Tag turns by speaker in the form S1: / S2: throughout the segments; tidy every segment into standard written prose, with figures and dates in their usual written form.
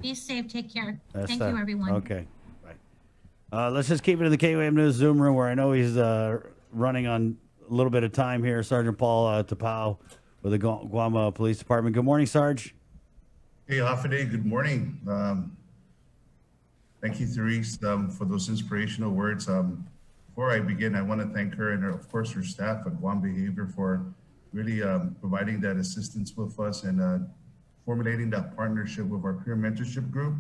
S1: Be safe. Take care.
S2: That's
S1: Thank you, everyone.
S2: okay. Bye. Let's just keep it in the KWM News Zoom room where I know he's running on a little bit of time here. Sergeant Paul Tapao with the Guam Police Department. Good morning, Sarge.
S3: Hey, Hafide, good morning. Thank you, Therese, for those inspirational words. Before I begin, I want to thank her and, of course, her staff at Guam Behavior for really providing that assistance with us and formulating that partnership with our peer mentorship group.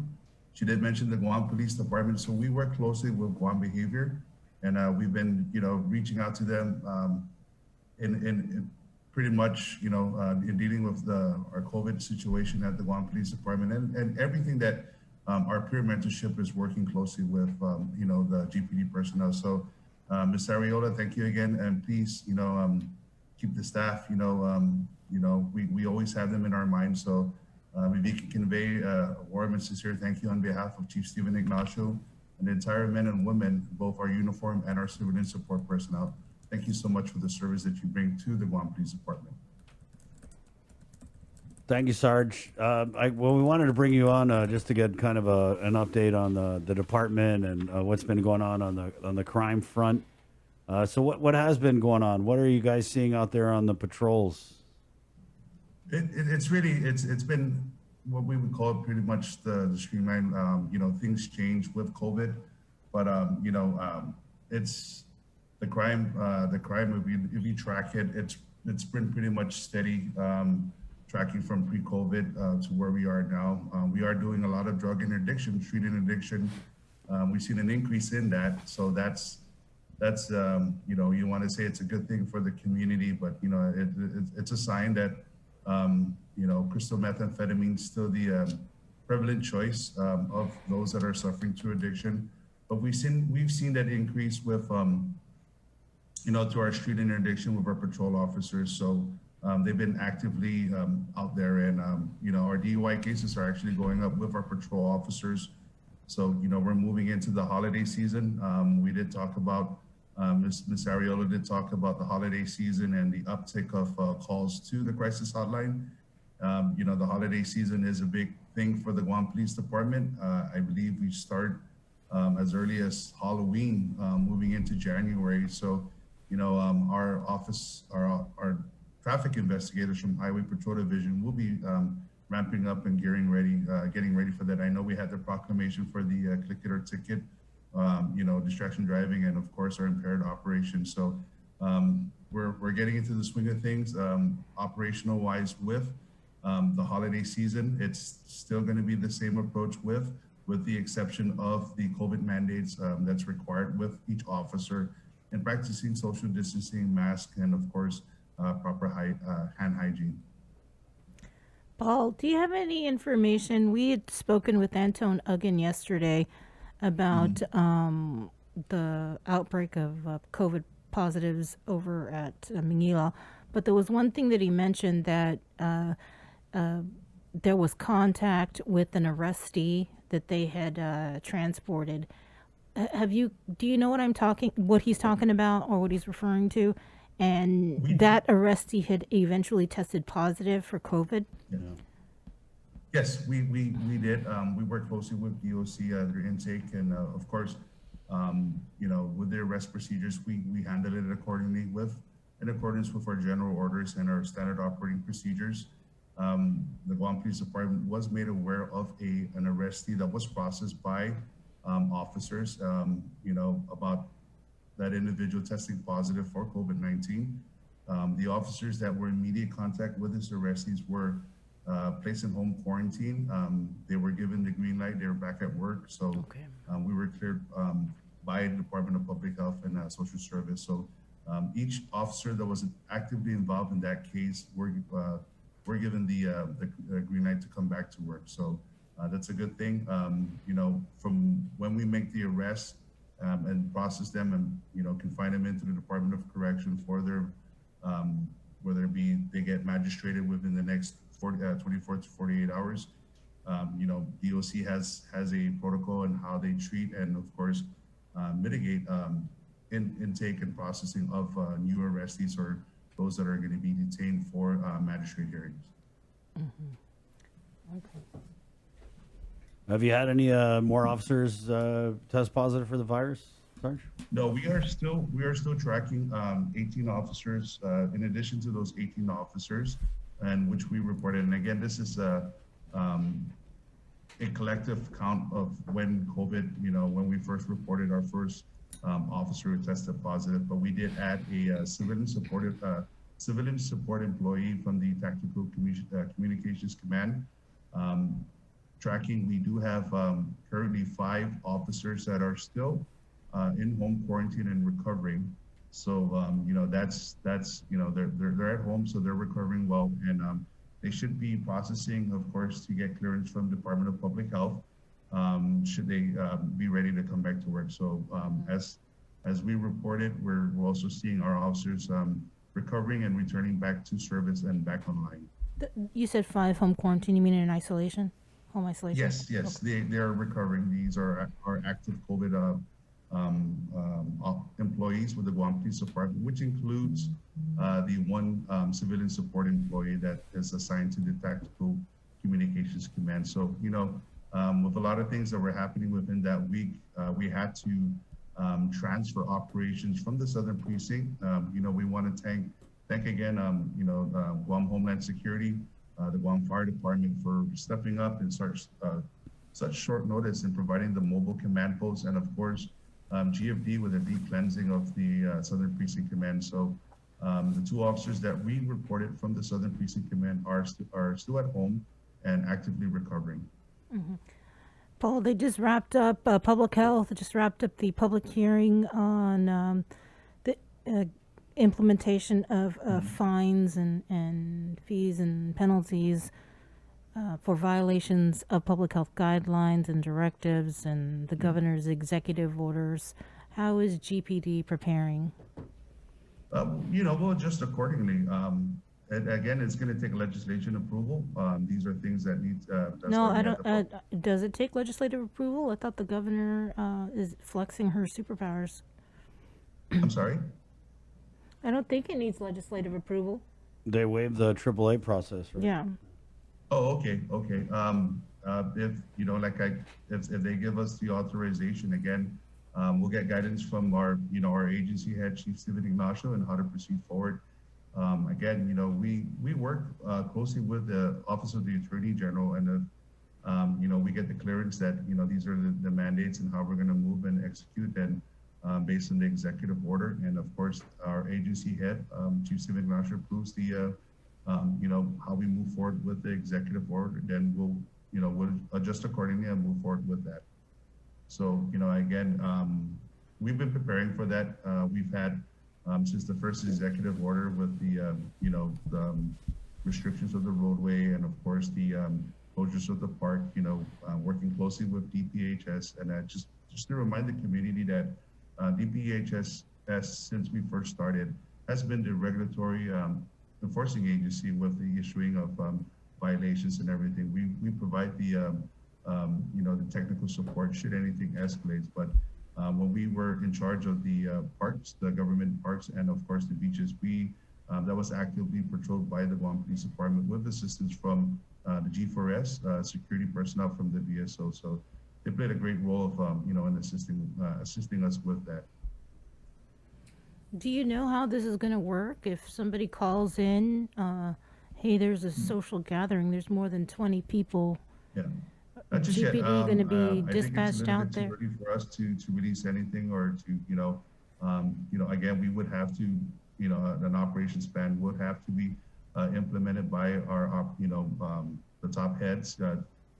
S3: She did mention the Guam Police Department, so we work closely with Guam Behavior, and we've been, reaching out to them in pretty much, in dealing with our COVID situation at the Guam Police Department and everything that our peer mentorship is working closely with, the GPD personnel. So, Ms. Ariola, thank you again, and please, keep the staff. We always have them in our minds. So, if you can convey a warm and sincere thank you on behalf of Chief Stephen Ignacio and the entire men and women, both our uniform and our civilian support personnel. Thank you so much for the service that you bring to the Guam Police Department.
S2: Thank you, Sarge. We wanted to bring you on just to get kind of an update on the department and what's been going on the crime front. So what has been going on? What are you guys seeing out there on the patrols?
S3: It's been what we would call pretty much the streamline. Things change with COVID, but it's the crime. If you track it, it's been pretty much steady. Tracking from pre-COVID to where we are now. We are doing a lot of drug interdiction, street interdiction. We've seen an increase in that. So that's you want to say it's a good thing for the community, but it's a sign that crystal methamphetamine is still the prevalent choice of those that are suffering through addiction. But we've seen that increase with to our street interdiction with our patrol officers. So they've been actively out there, and our DUI cases are actually going up with our patrol officers. So we're moving into the holiday season. We did talk about Ms. Ariola did talk about the holiday season and the uptick of calls to the crisis hotline. The holiday season is a big thing for the Guam Police Department. I believe we start as early as Halloween, moving into January. So our office, our traffic investigators from Highway Patrol Division will be ramping up and getting ready for that. I know we had the proclamation for the click it or ticket, distraction driving, and of course our impaired operations. So we're getting into the swing of things, operational wise with the holiday season. It's still going to be the same approach with the exception of the COVID mandates that's required with each officer, and practicing social distancing, mask, and of course, proper hand hygiene.
S4: Paul, do you have any information? We had spoken with Anton Uggan yesterday about the outbreak of COVID positives over at Manila, but there was one thing that he mentioned that there was contact with an arrestee that they had transported. Do you know what he's talking about or what he's referring to? And that arrestee had eventually tested positive for COVID?
S3: Yeah. Yes, we did. We worked closely with DOC, their intake, and of course, with their arrest procedures, we handled it accordingly in accordance with our general orders and our standard operating procedures. The Guam Police Department was made aware of an arrestee that was processed by officers, about that individual testing positive for COVID-19. The officers that were in immediate contact with this arrestees were placed in home quarantine. They were given the green light. They were back at work. So okay. We were cleared by the Department of Public Health and Social Service. So each officer that was actively involved in that case were given the green light to come back to work. So that's a good thing. From when we make the arrest and process them and confine them into the Department of Correction for their whether it be they get magistrated within the next 24 to 48 hours. DOC has a protocol on how they treat and of course mitigate intake and processing of new arrestees or those that are going to be detained for magistrate hearings.
S4: Mm-hmm. Okay.
S2: Have you had any more officers test positive for the virus, Sarge?
S3: No, we are still tracking 18 officers in addition to those 18 officers, and which we reported. And again, this is a collective count of when COVID, when we first reported our first officer who tested positive, but we did add a civilian support employee from the Tactical Communications Command. Tracking, we do have currently 5 officers that are still in home quarantine and recovering. So they're at home, so they're recovering well, and they should be processing, of course, to get clearance from Department of Public Health, should they be ready to come back to work. So as we reported, we're also seeing our officers recovering and returning back to service and back online.
S4: You said 5 home quarantine. You mean in isolation? Home isolation?
S3: Yes,
S4: Okay.
S3: they are recovering. These are our active COVID employees with the Guam Police Department, which includes the one civilian support employee that is assigned to the Tactical Communications Command. So, with a lot of things that were happening within that week, we had to transfer operations from the Southern Precinct. We want to thank again, Guam Homeland Security, the Guam Fire Department for stepping up in such short notice and providing the mobile command posts, and of course, GFD with a deep cleansing of the Southern Precinct Command. So the 2 officers that we reported from the Southern Precinct Command are still at home and actively recovering.
S4: Mm-hmm. Paul, they just wrapped up public health. Just wrapped up the public hearing on the implementation of fines and fees and penalties for violations of public health guidelines and directives and the governor's executive orders. How is GPD preparing?
S3: We'll adjust accordingly. And again, it's going to take legislation approval. These are things that need.
S4: No, I don't. Does it take legislative approval? I thought the governor is flexing her superpowers.
S3: I'm sorry?
S4: I don't think it needs legislative approval.
S2: They waived the AAA process, right?
S4: Yeah.
S3: Oh, okay. If they give us the authorization again, we'll get guidance from our agency head, Chief Steven Ignacio, and how to proceed forward. Again, we work closely with the Office of the Attorney General, and if we get the clearance that these are the mandates and how we're going to move and execute, and based on the executive order, and of course our agency head, Chief Steven Ignacio, approves the how we move forward with the executive order, then we'll adjust accordingly and move forward with that. So, again, we've been preparing for that. We've had, since the first executive order with the restrictions of the roadway, and of course the closures of the park, working closely with DPHS. And just to remind the community that DPHS, since we first started, has been the regulatory enforcing agency with the issuing of violations and everything. We provide the technical support should anything escalates. But when we were in charge of the parks, the government parks, and of course the beaches, that was actively patrolled by the Guam Police Department with assistance from the G4S, security personnel from the VSO. So they played a great role of in assisting us with that.
S4: Do you know how this is going to work? If somebody calls in, hey, there's a social gathering, there's more than 20 people.
S3: Yeah. Not just yet.
S4: GPD going to be
S3: I
S4: dispatched out there?
S3: think it's a little bit too early for us to release anything, or to, again, we would have to, an operations plan would have to be implemented by our, the top heads,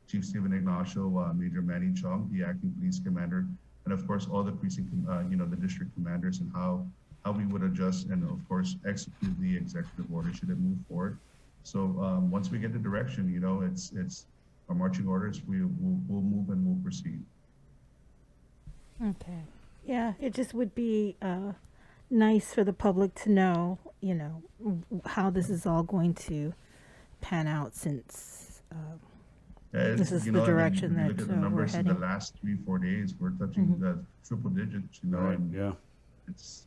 S3: Chief Steven Ignacio, Major Manny Chong, the acting police commander, and of course, all the precinct, the district commanders, and how we would adjust and of course execute the executive order should it move forward. So once we get the direction, it's our marching orders, we'll move and we'll proceed.
S4: Okay. Yeah, it just would be nice for the public to know, how this is all going to pan out, since this is the direction
S3: that look at the
S4: we're
S3: numbers in
S4: heading.
S3: the last 3-4 days, we're touching the triple digits,
S2: Right,
S3: and
S2: yeah.
S3: it's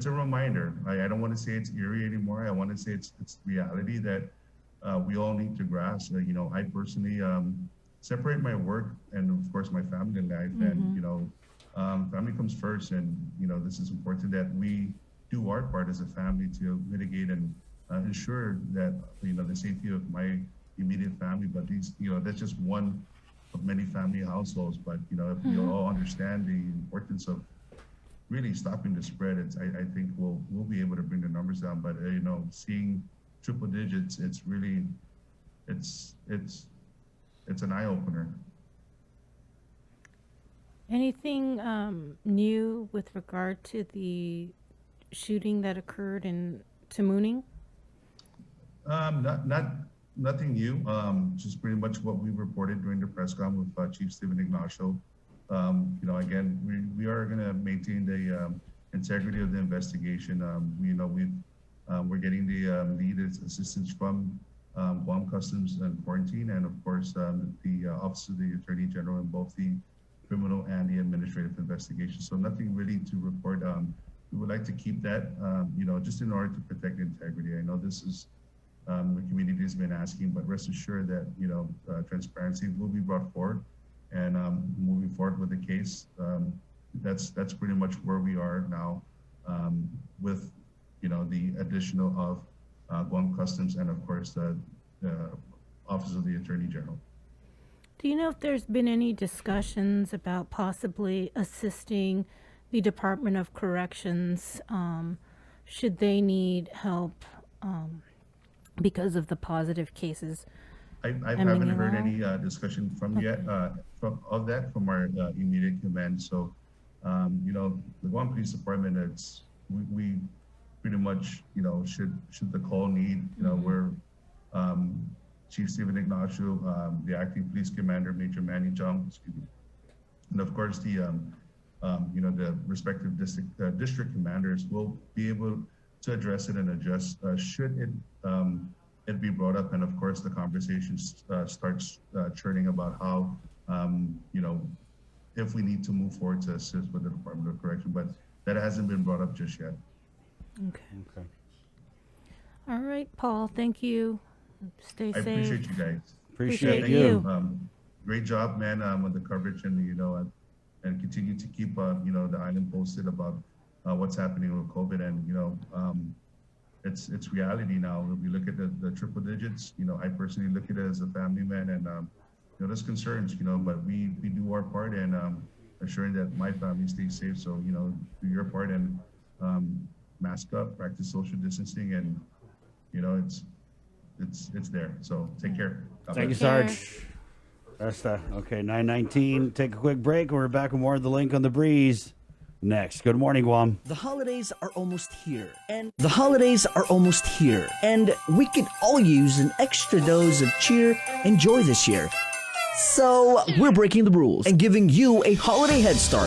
S3: a reminder. I don't want to say it's eerie anymore. I want to say it's reality that we all need to grasp. I personally separate my work and of course my family life. And family comes first, and this is important that we do our part as a family to mitigate and ensure that the safety of my immediate family. But that's just one of many family households. But if we all understand the importance of really stopping the spread, I think we'll be able to bring the numbers down. But seeing triple digits, it's really it's an eye opener.
S4: Anything new with regard to the shooting that occurred in Tamuning?
S3: Nothing new. Just pretty much what we reported during the press con with Chief Stephen Ignacio. Again, we are going to maintain the integrity of the investigation. We're getting the lead assistance from Guam Customs and Quarantine, and of course the Office of the Attorney General in both the criminal and the administrative investigation. So nothing really to report. We would like to keep that, just in order to protect integrity. I know this is the community has been asking, but rest assured that transparency will be brought forward, and moving forward with the case. That's pretty much where we are now, with the additional of Guam Customs and of course the Office of the Attorney General.
S4: Do you know if there's been any discussions about possibly assisting the Department of Corrections should they need help because of the positive cases?
S3: I haven't heard any discussion from from our immediate command. So, the Guam Police Department, we pretty much, should the call need, we're Chief Stephen Ignacio, the acting police commander, Major Manny Chung, and of course the respective district commanders will be able to address it and adjust should it be brought up. And of course the conversation starts churning about how if we need to move forward to assist with the Department of Correction, but that hasn't been brought up just yet.
S4: Okay. All right, Paul, thank you. Stay safe.
S3: I appreciate you guys.
S2: Appreciate
S3: Thank
S2: you.
S3: Great job, man, with the coverage, and and continue to keep the island posted about what's happening with COVID. And it's reality now. If we look at the triple digits, I personally look at it as a family man, and there's concerns, but we do our part, and assuring that my family stays safe. So do your part and mask up, practice social distancing, and it's there. So take care.
S2: Thank you, Sarge. That's okay. 9:19. Take a quick break. We're back with more of the Link on the Breeze next. Good morning, Guam.
S1: The holidays are almost here, and we could all use an extra dose of cheer and joy this year. So we're breaking the rules and giving you a holiday head start